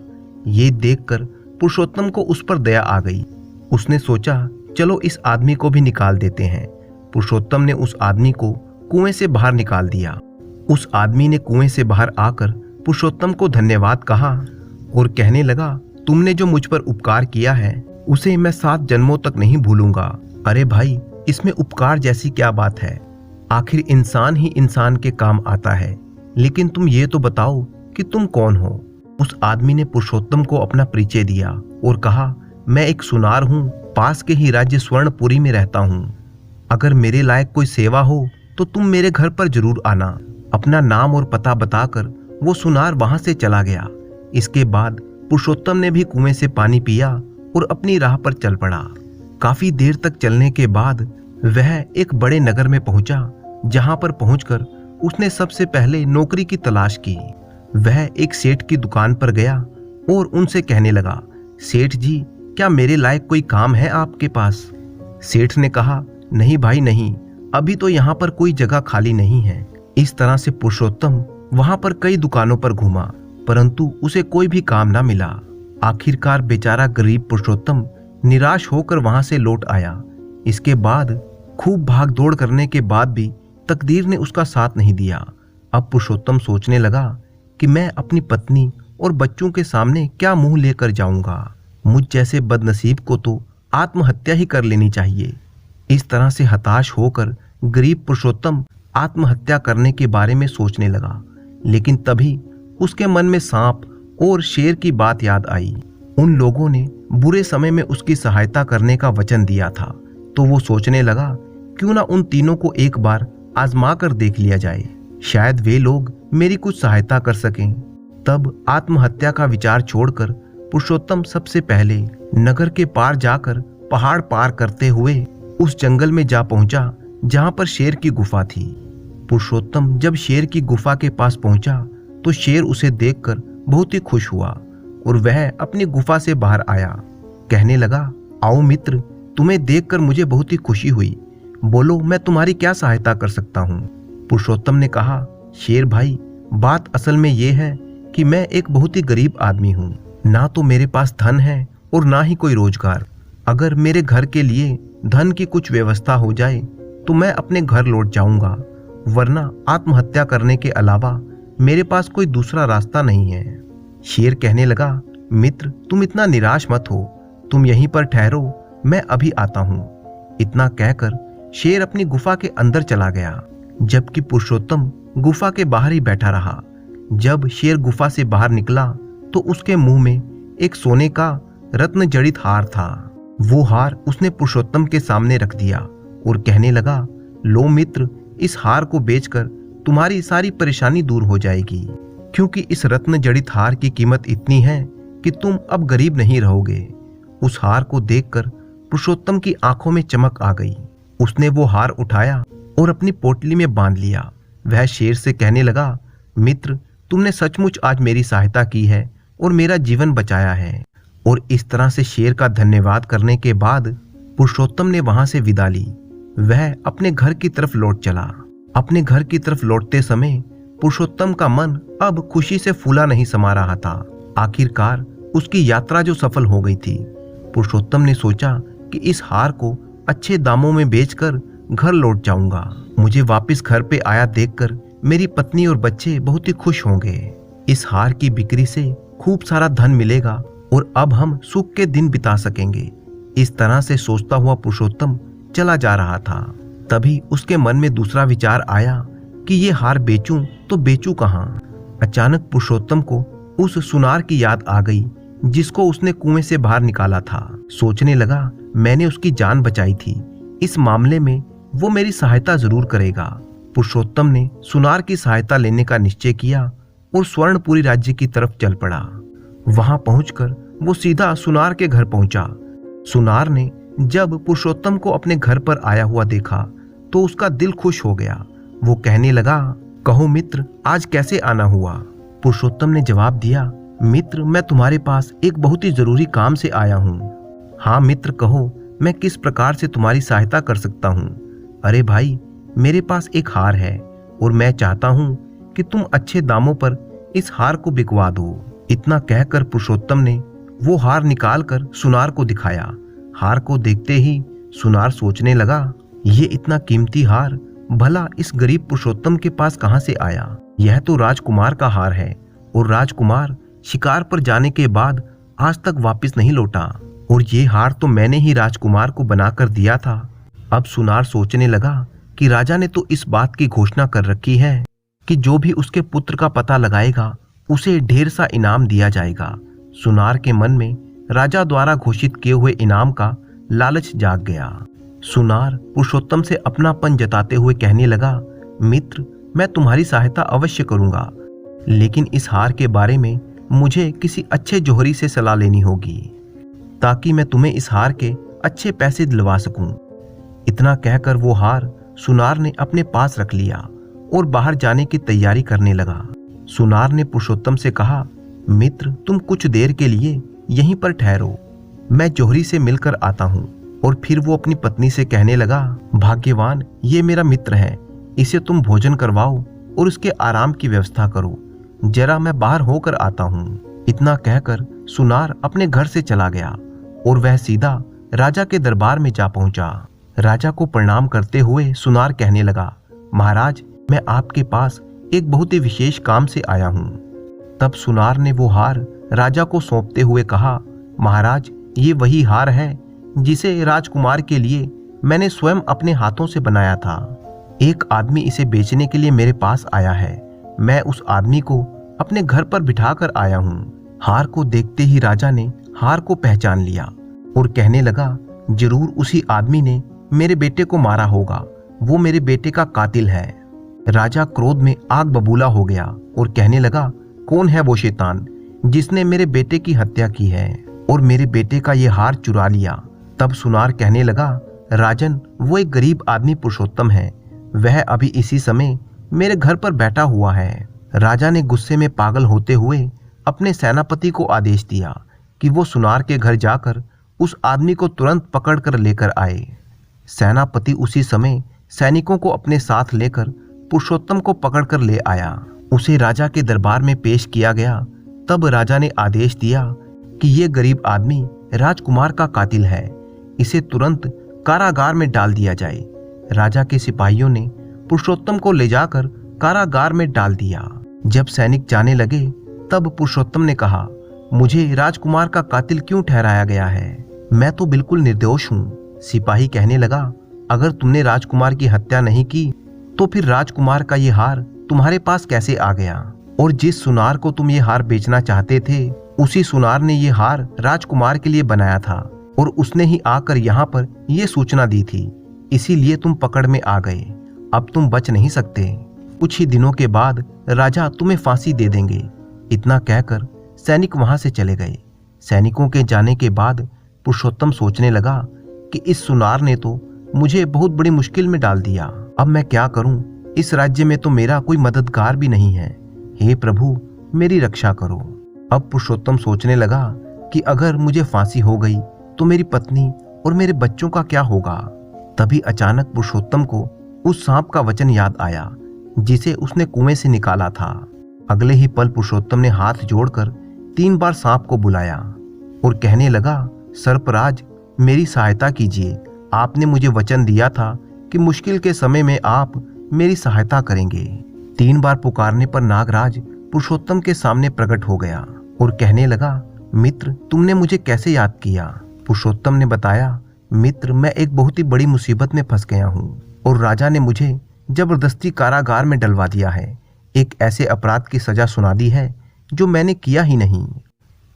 ये देखकर पुरुषोत्तम को उस पर दया आ गई। उसने सोचा, चलो इस आदमी को भी निकाल देते हैं। पुरुषोत्तम ने उस आदमी को कुएं से बाहर निकाल दिया। उस आदमी ने कुएं से बाहर आकर पुरुषोत्तम को धन्यवाद कहा और कहने लगा, तुमने जो मुझ पर उपकार किया है उसे मैं 7 जन्मों तक नहीं भूलूंगा। अरे भाई, इसमें उपकार जैसी क्या बात है, आखिर इंसान ही इंसान के काम आता है। लेकिन तुम ये तो बताओ कि तुम कौन हो? उस आदमी ने पुरुषोत्तम को अपना परिचय दिया और कहा, मैं एक सुनार हूँ, पास के ही राज्य स्वर्णपुरी में रहता हूँ। अगर मेरे लायक कोई सेवा हो तो तुम मेरे घर पर जरूर आना। अपना नाम और पता बताकर वो सुनार वहां से चला गया। इसके बाद पुरुषोत्तम ने भी कुएं से पानी पिया और अपनी राह पर चल पड़ा। काफी देर तक चलने के बाद वह एक बड़े नगर में पहुंचा, जहां पर पहुंचकर उसने सबसे पहले नौकरी की तलाश की। वह एक सेठ की दुकान पर गया और उनसे कहने लगा, सेठ जी, क्या मेरे लायक कोई काम है आपके पास? सेठ ने कहा, नहीं भाई नहीं, अभी तो यहाँ पर कोई जगह खाली नहीं है। इस तरह से पुरुषोत्तम वहां पर कई दुकानों पर घूमा, परंतु उसे कोई भी काम ना मिला। आखिरकार बेचारा गरीब पुरुषोत्तम निराश होकर वहां से लौट आया। इसके बाद खूब भाग दौड़ करने के बाद भी तकदीर ने उसका साथ नहीं दिया। अब पुरुषोत्तम सोचने लगा कि मैं अपनी पत्नी और बच्चों के सामने क्या मुंह लेकर जाऊंगा। मुझ जैसे बदनसीब को तो आत्महत्या ही कर लेनी चाहिए। इस तरह से हताश होकर गरीब पुरुषोत्तम आत्महत्या करने के बारे में सोचने लगा, लेकिन तभी उसके मन में सांप और शेर की बात याद आई। उन लोगों ने बुरे समय में उसकी सहायता करने का वचन दिया था, तो वो सोचने लगा, क्यों ना उन तीनों को एक बार आजमा कर देख लिया जाए, शायद वे लोग मेरी कुछ सहायता कर सकें। तब आत्महत्या का विचार छोड़कर पुरुषोत्तम सबसे पहले नगर के पार जाकर पहाड़ पार करते हुए उस जंगल में जा पहुंचा जहां पर शेर की गुफा थी। पुरुषोत्तम जब शेर की गुफा के पास पहुंचा तो शेर उसे देखकर बहुत ही खुश हुआ और वह अपनी गुफा से बाहर आया। कहने लगा, आओ मित्र, तुम्हें देखकर मुझे बहुत ही खुशी हुई, बोलो मैं तुम्हारी क्या सहायता कर सकता हूँ। पुरुषोत्तम ने कहा, शेर भाई, बात असल में ये है कि मैं एक बहुत ही गरीब आदमी हूँ, ना तो मेरे पास धन है और ना ही कोई रोजगार। अगर मेरे घर के लिए धन की कुछ व्यवस्था हो जाए तो मैं अपने घर लौट जाऊंगा, वरना आत्महत्या करने के अलावा मेरे पास कोई दूसरा रास्ता नहीं है। शेर कहने लगा, मित्र, तुम इतना निराश मत हो, तुम यहीं पर ठहरो, मैं अभी आता हूँ। इतना कहकर शेर अपनी गुफा के अंदर चला गया, जबकि पुरुषोत्तम गुफा के बाहर ही बैठा रहा। जब शेर गुफा से बाहर निकला तो उसके मुंह में एक सोने का रत्न जड़ित हार था। वो हार उसने पुरुषोत्तम के सामने रख दिया और कहने लगा, लो मित्र, इस हार को बेचकर तुम्हारी सारी परेशानी दूर हो जाएगी, क्योंकि इस रत्न जड़ित हार की कीमत इतनी है कि तुम अब गरीब नहीं रहोगे। उस हार को देखकर पुरुषोत्तम की आंखों में चमक आ गई। उसने वो हार उठाया और अपनी पोटली में बांध लिया। वह शेर से कहने लगा, मित्र, तुमने सचमुच आज मेरी सहायता की है और मेरा जीवन बचाया है। और इस तरह से शेर का धन्यवाद करने के बाद पुरुषोत्तम ने वहां से विदा ली। वह अपने घर की तरफ लौट चला। अपने घर की तरफ लौटते समय पुरुषोत्तम का मन अब खुशी से फूला नहीं समा रहा था। आखिरकार उसकी यात्रा जो सफल हो गई थी। पुरुषोत्तम ने सोचा कि इस हार को अच्छे दामों में बेचकर घर लौट जाऊंगा। मुझे वापस घर पे आया देखकर मेरी पत्नी और बच्चे बहुत ही खुश होंगे। इस हार की बिक्री से खूब सारा धन मिलेगा और अब हम सुख के दिन बिता सकेंगे। इस तरह से सोचता हुआ पुरुषोत्तम चला जा रहा था। तभी उसके मन में दूसरा विचार आया कि ये हार बेचूं तो बेचूं कहाँ। अचानक पुरुषोत्तम को उस सुनार की याद आ गई जिसको उसने कुएं से बाहर निकाला था। सोचने लगा, मैंने उसकी जान बचाई थी, इस मामले में वो मेरी सहायता जरूर करेगा। पुरुषोत्तम ने सुनार की सहायता लेने का निश्चय किया और स्वर्णपुरी राज्य की तरफ चल पड़ा। वहां पहुंचकर वो सीधा सुनार के घर पहुंचा। सुनार ने जब पुरुषोत्तम को अपने घर पर आया हुआ देखा तो उसका दिल खुश हो गया। वो कहने लगा, कहो मित्र, आज कैसे आना हुआ? पुरुषोत्तम ने जवाब दिया, मित्र, मैं तुम्हारे पास एक बहुत ही जरूरी काम से आया हूँ। हाँ मित्र, कहो, मैं किस प्रकार से तुम्हारी सहायता कर सकता हूँ? अरे भाई, मेरे पास एक हार है और मैं चाहता हूँ कि तुम अच्छे दामों पर इस हार को बिकवा दो। इतना कहकर पुरुषोत्तम ने वो हार निकालकर सुनार को दिखाया। हार को देखते ही सुनार सोचने लगा, ये इतना कीमती हार भला इस गरीब पुरुषोत्तम के पास कहाँ से आया? यह तो राजकुमार का हार है और राजकुमार शिकार पर जाने के बाद आज तक वापस नहीं लौटा, और ये हार तो मैंने ही राजकुमार को बनाकर दिया था। अब सुनार सोचने लगा कि राजा ने तो इस बात की घोषणा कर रखी है कि जो भी उसके पुत्र का पता लगाएगा उसे ढेर सा इनाम दिया जाएगा। सुनार के मन में राजा द्वारा घोषित किए हुए इनाम का लालच जाग गया। सुनार पुरुषोत्तम से अपनापन जताते हुए कहने लगा, मित्र, मैं तुम्हारी सहायता अवश्य करूंगा, लेकिन इस हार के बारे में मुझे किसी अच्छे जोहरी से सलाह लेनी होगी ताकि मैं तुम्हें इस हार के अच्छे पैसे दिलवा सकूं। इतना कहकर वो हार सुनार ने अपने पास रख लिया और बाहर जाने की तैयारी करने लगा। सुनार ने पुरुषोत्तम से कहा, मित्र तुम कुछ देर के लिए यहीं पर ठहरो, मैं जौहरी से मिलकर आता हूँ। और फिर वो अपनी पत्नी से कहने लगा, भाग्यवान ये मेरा मित्र है, इसे तुम भोजन करवाओ और उसके आराम की व्यवस्था करो, जरा मैं बाहर होकर आता हूँ। इतना कहकर सुनार अपने घर से चला गया और वह सीधा राजा के दरबार में जा पहुंचा। राजा को प्रणाम करते हुए सुनार कहने लगा, महाराज मैं आपके पास एक बहुत ही विशेष काम से आया हूँ। तब सुनार ने वो हार राजा को सौंपते हुए कहा, महाराज ये वही हार है जिसे राजकुमार के लिए मैंने स्वयं अपने हाथों से बनाया था। एक आदमी इसे बेचने के लिए मेरे पास आया है, मैं उस आदमी को अपने घर पर बिठा कर आया हूँ। हार को देखते ही राजा ने हार को पहचान लिया और कहने लगा, जरूर उसी आदमी ने मेरे बेटे को मारा होगा, वो मेरे बेटे का कातिल है। राजा क्रोध में आग बबूला हो गया और कहने लगा, कौन है वो शैतान जिसने मेरे बेटे की हत्या की है और मेरे बेटे का ये हार चुरा लिया। तब सुनार कहने लगा, राजन वो एक गरीब आदमी पुरुषोत्तम है, वह अभी इसी समय मेरे घर पर बैठा हुआ है। राजा ने गुस्से में पागल होते हुए अपने सेनापति को आदेश दिया कि वो सुनार के घर जाकर उस आदमी को तुरंत पकड़ कर लेकर आए। सेनापति उसी समय सैनिकों को अपने साथ लेकर पुरुषोत्तम को पकड़ कर ले आया। उसे राजा के दरबार में पेश किया गया। तब राजा ने आदेश दिया कि ये गरीब आदमी राजकुमार का कातिल है, इसे तुरंत कारागार में डाल दिया जाए। राजा के सिपाहियों ने पुरुषोत्तम को ले जाकर कारागार में डाल दिया। जब सैनिक जाने लगे तब पुरुषोत्तम ने कहा, मुझे राजकुमार का कातिल क्यों ठहराया गया है, मैं तो बिल्कुल निर्दोष हूँ। सिपाही कहने लगा, अगर तुमने राजकुमार की हत्या नहीं की तो फिर राजकुमार का ये हार तुम्हारे पास कैसे आ गया? और जिस सुनार को तुम ये हार बेचना चाहते थे उसी सुनार ने ये हार राजकुमार के लिए बनाया था और उसने ही आकर यहाँ पर ये सूचना दी थी, इसीलिए तुम पकड़ में आ गए। अब तुम बच नहीं सकते, कुछ ही दिनों के बाद राजा तुम्हें फांसी दे देंगे। इतना कहकर सैनिक वहां से चले गए। सैनिकों के जाने के बाद पुरुषोत्तम सोचने लगा कि इस सुनार ने तो मुझे बहुत बड़ी मुश्किल में डाल दिया, अब मैं क्या करूं? इस राज्य में तो मेरा कोई मददगार भी नहीं है, हे प्रभु मेरी रक्षा करो। अब पुरुषोत्तम सोचने लगा कि अगर मुझे फांसी हो गई तो मेरी पत्नी और मेरे बच्चों का क्या होगा? तभी अचानक पुरुषोत्तम को उस सांप का वचन याद आया जिसे उसने कुएं से निकाला था। अगले ही पल पुरुषोत्तम ने हाथ जोड़कर 3 बार सांप को बुलाया और कहने लगा, सर्पराज मेरी सहायता कीजिए, आपने मुझे वचन दिया था कि मुश्किल के समय में आप मेरी सहायता करेंगे। 3 बार पुकारने पर नागराज पुरुषोत्तम के सामने प्रकट हो गया और कहने लगा, मित्र तुमने मुझे कैसे याद किया? पुरुषोत्तम ने बताया, मित्र मैं एक बहुत ही बड़ी मुसीबत में फंस गया हूँ और राजा ने मुझे जबरदस्ती कारागार में डलवा दिया है, एक ऐसे अपराध की सजा सुना दी है जो मैंने किया ही नहीं।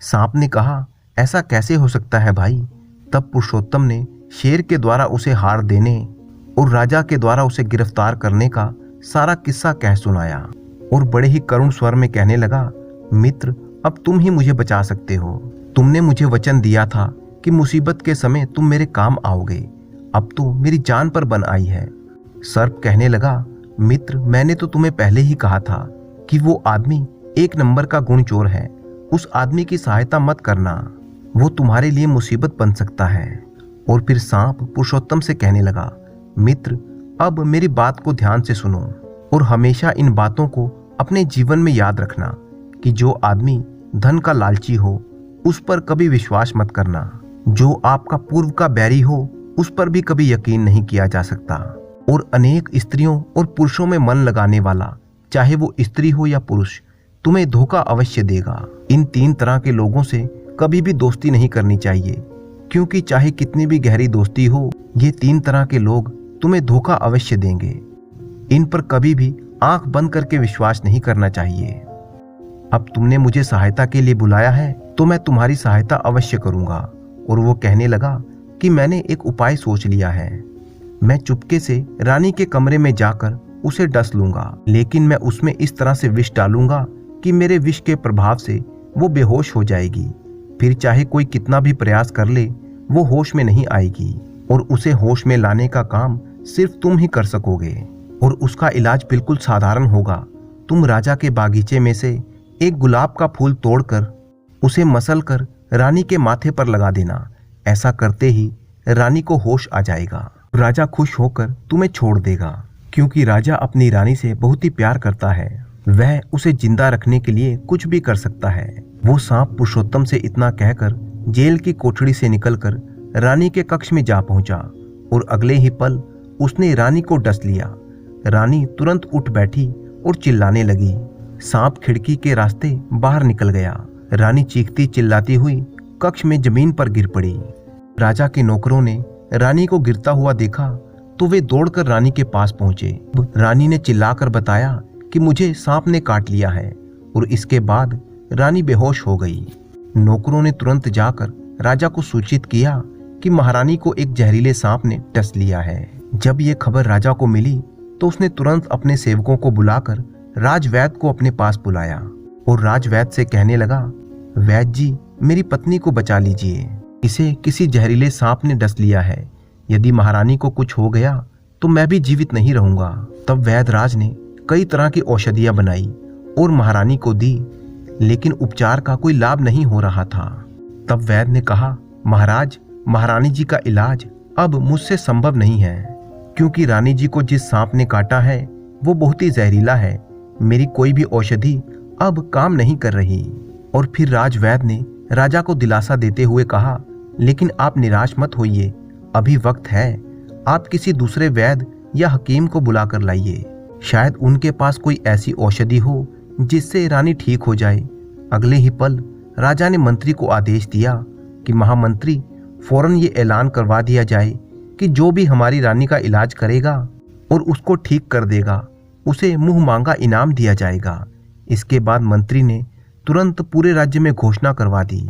सांप ने कहा, ऐसा कैसे हो सकता है भाई? तब पुरुषोत्तम ने शेर के द्वारा उसे हार देने और राजा के द्वारा उसे गिरफ्तार करने का सारा किस्सा कह सुनाया और बड़े ही करुण स्वर में कहने लगा, मित्र अब तुम ही मुझे बचा सकते हो, तुमने मुझे वचन दिया था कि मुसीबत के समय तुम मेरे काम आओगे, अब तो मेरी जान पर बन आई है। सर्प कहने लगा, मित्र मैंने तो तुम्हें पहले ही कहा था कि वो आदमी 1 नंबर का गुण चोर है, उस आदमी की सहायता मत करना, वो तुम्हारे लिए मुसीबत बन सकता है। और फिर सांप पुरुषोत्तम से कहने लगा, मित्र अब मेरी बात को ध्यान से सुनो और हमेशा इन बातों को अपने जीवन में याद रखना कि जो आदमी धन का लालची हो उस पर कभी विश्वास मत करना, जो आपका पूर्व का बैरी हो उस पर भी कभी यकीन नहीं किया जा सकता, और अनेक स्त्रियों और पुरुषों में मन लगाने वाला चाहे वो स्त्री हो या पुरुष तुम्हें धोखा अवश्य देगा। इन 3 तरह के लोगों से कभी भी दोस्ती नहीं करनी चाहिए, क्योंकि चाहे कितनी भी गहरी दोस्ती हो ये 3 तरह के लोग तुम्हें धोखा अवश्य देंगे। इन पर कभी भी आंख बंद करके विश्वास नहीं करना चाहिए। अब तुमने मुझे सहायता के लिए बुलाया है तो मैं तुम्हारी सहायता अवश्य करूंगा। और वो कहने लगा कि मैंने एक उपाय सोच लिया है, मैं चुपके से रानी के कमरे में जाकर उसे डस लूंगा, लेकिन मैं उसमें इस तरह से विष डालूंगा कि मेरे विष के प्रभाव से वो बेहोश हो जाएगी, फिर चाहे कोई कितना भी प्रयास कर ले वो होश में नहीं आएगी और उसे होश में लाने का काम सिर्फ तुम ही कर सकोगे। और उसका इलाज बिल्कुल साधारण होगा। तुम राजा के बागीचे में से एक गुलाब का फूल तोड़कर उसे मसल कर रानी के माथे पर लगा देना। ऐसा करते ही रानी को होश आ जाएगा। राजा खुश होकर तुम्हें छोड़ देगा, क्योंकि राजा अपनी रानी से बहुत ही प्यार करता है। वह उसे जिंदा रखने के लिए कुछ भी कर सकता है। वो सांप पुरुषोत्तम से इतना कहकर जेल की कोठरी से निकलकर रानी के कक्ष में जा पहुंचा और अगले ही पल उसने रानी को डस लिया। रानी तुरंत उठ बैठी और चिल्लाने लगी। सांप खिड़की के रास्ते बाहर निकल गया। रानी चीखती चिल्लाती हुई कक्ष में जमीन पर गिर पड़ी। राजा के नौकरों ने रानी को गिरता हुआ देखा तो वे दौड़कर रानी के पास पहुंचे। रानी ने चिल्लाकर बताया कि मुझे सांप ने काट लिया है, और इसके बाद रानी बेहोश हो गई। नौकरों ने तुरंत जाकर राजा को सूचित किया कि महारानी को एक जहरीले सांप ने डस लिया है। जब ये खबर राजा को मिली तो उसने तुरंत अपने सेवकों को बुलाकर राजवैद्य को अपने पास बुलाया और राजवैद्य से कहने लगा, वैद्य जी, मेरी पत्नी को बचा लीजिए। इसे किसी जहरीले सांप ने डस लिया है। यदि महारानी को कुछ हो गया तो मैं भी जीवित नहीं रहूंगा। तब वैद्यराज ने कई तरह की औषधियां बनाई और महारानी को दी, लेकिन उपचार का कोई लाभ नहीं हो रहा था। तब वैद्य ने कहा, महाराज, महारानी जी का इलाज अब मुझसे संभव नहीं है, क्योंकि रानी जी को जिस सांप ने काटा है वो बहुत ही जहरीला है। मेरी कोई भी औषधि अब काम नहीं कर रही। और फिर राजवैद्य ने राजा को दिलासा देते हुए कहा, लेकिन आप निराश मत होइए, अभी वक्त है। आप किसी दूसरे वैद्य या हकीम को बुलाकर लाइए। शायद उनके पास कोई ऐसी औषधि हो जिससे रानी ठीक हो जाए। अगले ही पल राजा ने मंत्री को आदेश दिया कि महामंत्री, फौरन ये ऐलान करवा दिया जाए कि जो भी हमारी रानी का इलाज करेगा और उसको ठीक कर देगा, उसे मुंह मांगा इनाम दिया जाएगा। इसके बाद मंत्री ने तुरंत पूरे राज्य में घोषणा करवा दी।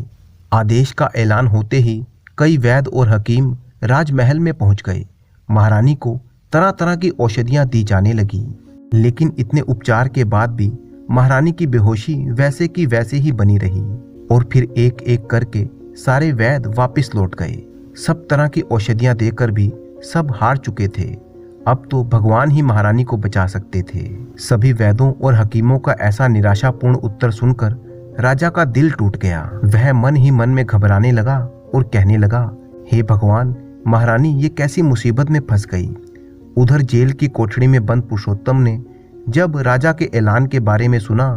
आदेश का ऐलान होते ही कई वैद्य और हकीम राजमहल में पहुंच गए। महारानी को तरह तरह की औषधियां दी जाने लगी, लेकिन इतने उपचार के बाद भी महारानी की बेहोशी वैसे की वैसे ही बनी रही। और फिर एक एक करके सारे वैद्य वापस लौट गए। सब तरह की औषधियां देकर भी सब हार चुके थे। अब तो भगवान ही महारानी को बचा सकते थे। सभी वैद्यों और हकीमों का ऐसा निराशापूर्ण उत्तर सुनकर राजा का दिल टूट गया। वह मन ही मन में घबराने लगा और कहने लगा, हे भगवान, महारानी ये कैसी मुसीबत में फंस गई। उधर जेल की कोठरी में बंद पुरुषोत्तम ने जब राजा के ऐलान के बारे में सुना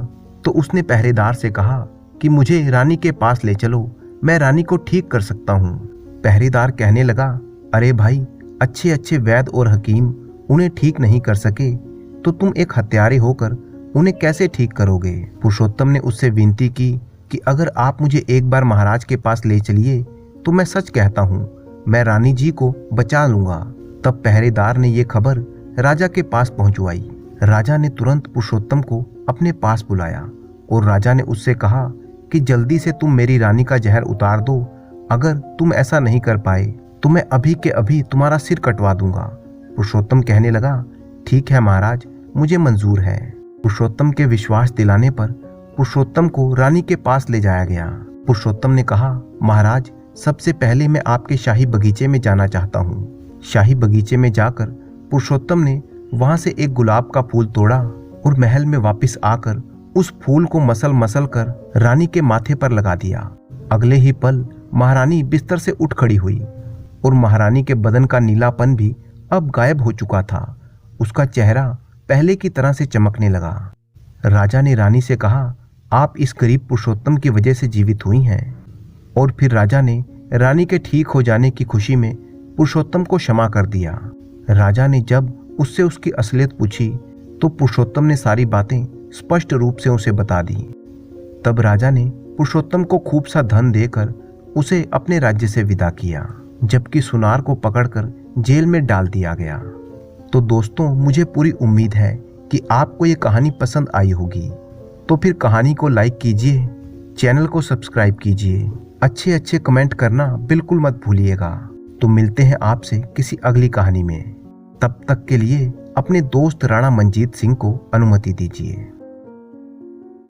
तो उसने पहरेदार से कहा कि मुझे रानी के पास ले चलो, मैं रानी को ठीक कर सकता हूँ। पहरेदार कहने लगा, अरे भाई, अच्छे अच्छे वैद्य और हकीम उन्हें ठीक नहीं कर सके तो तुम एक हत्यारे होकर उन्हें कैसे ठीक करोगे। पुरुषोत्तम ने उससे विनती की कि अगर आप मुझे एक बार महाराज के पास ले चलिए तो मैं सच कहता हूँ, मैं रानी जी को बचा लूंगा। तब पहरेदार ने ये खबर राजा के पास पहुंचवाई। राजा ने तुरंत पुरुषोत्तम को अपने पास बुलाया और राजा ने उससे कहा कि जल्दी से तुम मेरी रानी का जहर उतार दो। अगर तुम ऐसा नहीं कर पाए तो मैं अभी के अभी तुम्हारा सिर कटवा दूंगा। पुरुषोत्तम कहने लगा, ठीक है महाराज, मुझे मंजूर है। पुरुषोत्तम के विश्वास दिलाने पर पुरुषोत्तम को रानी के पास ले जाया गया। पुरुषोत्तम ने कहा, महाराज, सबसे पहले मैं आपके शाही बगीचे में जाना चाहता हूँ। शाही बगीचे में जाकर पुरुषोत्तम ने वहां से एक गुलाब का फूल तोड़ा और महल में वापस आकर उस फूल को मसल मसल कर रानी के माथे पर लगा दिया। अगले ही पल महारानी बिस्तर से उठ खड़ी हुई और महारानी के बदन का नीलापन भी अब गायब हो चुका था। उसका चेहरा पहले की तरह से चमकने लगा। राजा ने रानी से कहा, आप इस गरीब पुरुषोत्तम की वजह से जीवित हुई हैं। और फिर राजा ने रानी के ठीक हो जाने की खुशी में पुरुषोत्तम को क्षमा कर दिया। राजा ने जब उससे उसकी असलियत पूछी तो पुरुषोत्तम ने सारी बातें स्पष्ट रूप से उसे बता दी। तब राजा ने पुरुषोत्तम को खूब सा धन देकर उसे अपने राज्य से विदा किया, जबकि सुनार को पकड़कर जेल में डाल दिया गया। तो दोस्तों, मुझे पूरी उम्मीद है कि आपको ये कहानी पसंद आई होगी। तो फिर कहानी को लाइक कीजिए, चैनल को सब्सक्राइब कीजिए, अच्छे अच्छे कमेंट करना बिल्कुल मत भूलिएगा। तो मिलते हैं आपसे किसी अगली कहानी में। तब तक के लिए अपने दोस्त राणा मंजीत सिंह को अनुमति दीजिए।